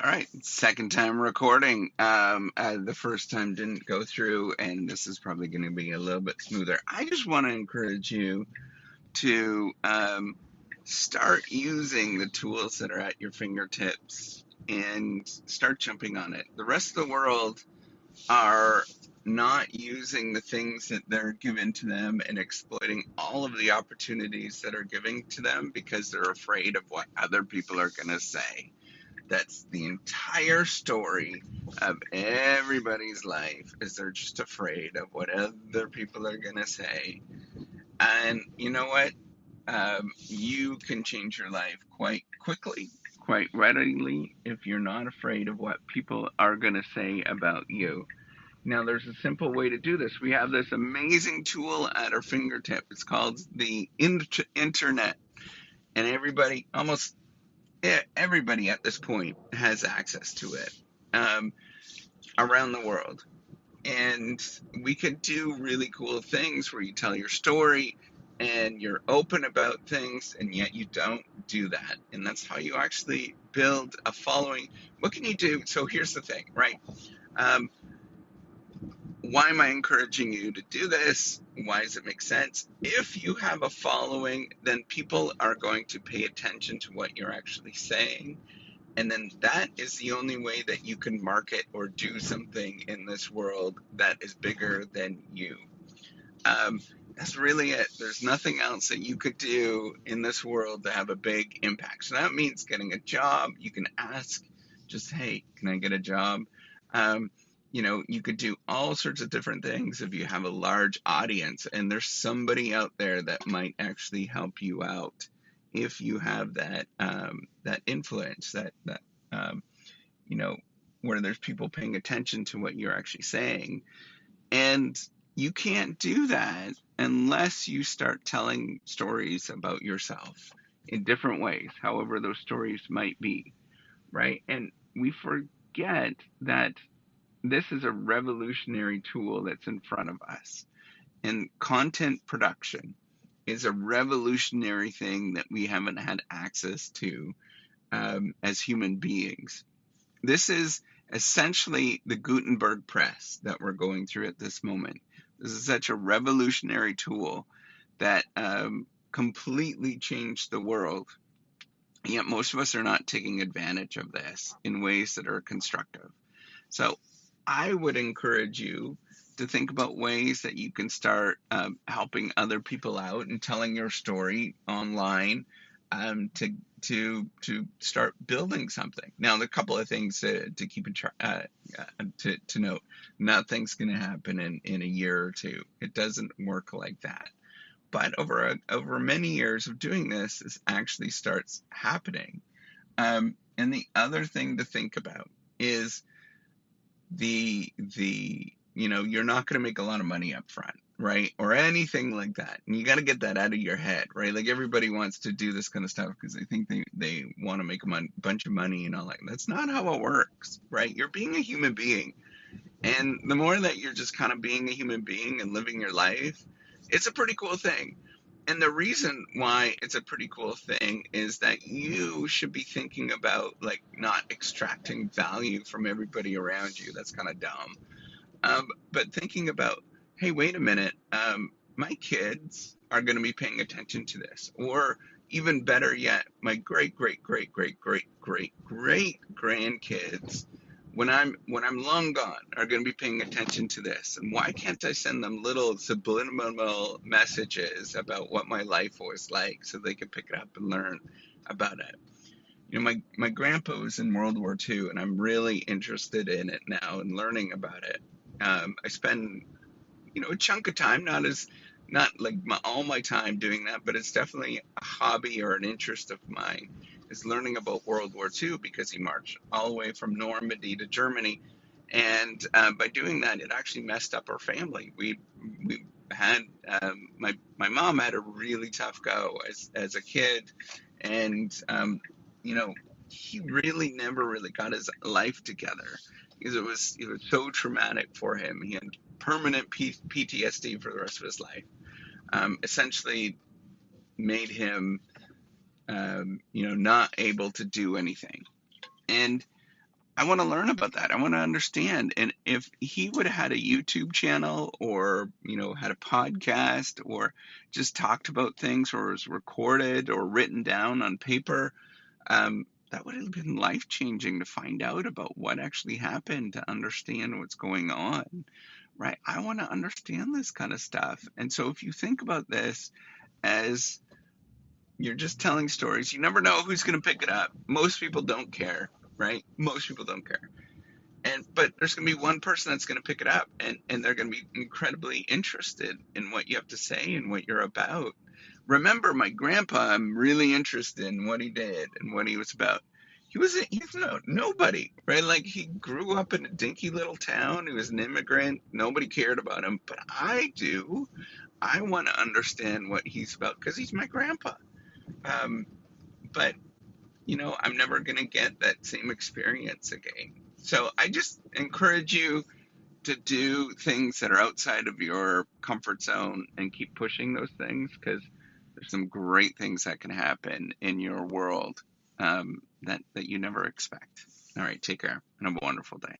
All right, second time recording. The first time didn't go through, and this is probably going to be a little bit smoother. I just want to encourage you to start using the tools that are at your fingertips and start jumping on it. The rest of the world are not using the things that they're given to them and exploiting all of the opportunities that are given to them because they're afraid of what other people are going to say. That's the entire story of everybody's life, is they're just afraid of what other people are going to say. And you know what? You can change your life quite quickly, quite readily, if you're not afraid of what people are going to say about you. Now, there's a simple way to do this. We have this amazing tool at our fingertip. It's called the internet. And almost everybody at this point has access to it um, around the world. And we could do really cool things where you tell your story and you're open about things, and yet you don't do that. And that's how you actually build a following. What can you do? So here's the thing, right? Um, why am I encouraging you to do this? Why does it make sense? If you have a following, then people are going to pay attention to what you're actually saying. And then that is the only way that you can market or do something in this world that is bigger than you. That's really it. There's nothing else that you could do in this world to have a big impact. So that means getting a job. You can ask, just, hey, can I get a job? Um, you could do all sorts of different things if you have a large audience, and there's somebody out there that might actually help you out if you have that influence, that um, you know, where there's people paying attention to what you're actually saying. And you can't do that unless you start telling stories about yourself in different ways, however those stories might be, right? And we forget that this is a revolutionary tool that's in front of us. And content production is a revolutionary thing that we haven't had access to as human beings. This is essentially the Gutenberg press that we're going through at this moment. This is such a revolutionary tool that completely changed the world. And yet most of us are not taking advantage of this in ways that are constructive. So I would encourage you to think about ways that you can start helping other people out and telling your story online to start building something. Now, there are a couple of things to keep to note. Nothing's going to happen in a year or two. It doesn't work like that. But over many years of doing this, this actually starts happening. And the other thing to think about is you're not going to make a lot of money up front, right? Or anything like that. And you got to get that out of your head, right? Like, everybody wants to do this kind of stuff because they think they want to make a bunch of money and all that. That's not how it works, right? You're being a human being. And the more that you're just kind of being a human being and living your life, it's a pretty cool thing. And the reason why it's a pretty cool thing is that you should be thinking about, like, not extracting value from everybody around you. That's kind of dumb. But thinking about, hey, wait a minute, my kids are going to be paying attention to this. Or even better yet, my great, great, great, great, great, great, great grandkids, when I'm long gone, are going to be paying attention to this. And why can't I send them little subliminal messages about what my life was like so they can pick it up and learn about it? My grandpa was in World War II, and I'm really interested in it now and learning about it. I spend a chunk of time, not like all my time doing that, but it's definitely a hobby or an interest of mine, is learning about World War II, because he marched all the way from Normandy to Germany. And by doing that, it actually messed up our family. We had my mom had a really tough go as a kid, and he really never really got his life together because it was so traumatic for him. He had permanent PTSD for the rest of his life. Essentially made him not able to do anything. And I want to learn about that. I want to understand. And if he would have had a YouTube channel or, had a podcast or just talked about things or was recorded or written down on paper, that would have been life changing to find out about what actually happened, to understand what's going on, right? I want to understand this kind of stuff. And so if you think about this as you're just telling stories, you never know who's going to pick it up. Most people don't care, right? Most people don't care. But there's going to be one person that's going to pick it up, and they're going to be incredibly interested in what you have to say and what you're about. Remember, my grandpa, I'm really interested in what he did and what he was about. He's nobody, right? Like, he grew up in a dinky little town. He was an immigrant. Nobody cared about him, but I do. I want to understand what he's about because he's my grandpa. Um, but I'm never going to get that same experience again. So I just encourage you to do things that are outside of your comfort zone and keep pushing those things, because there's some great things that can happen in your world, that you never expect. All right, take care and have a wonderful day.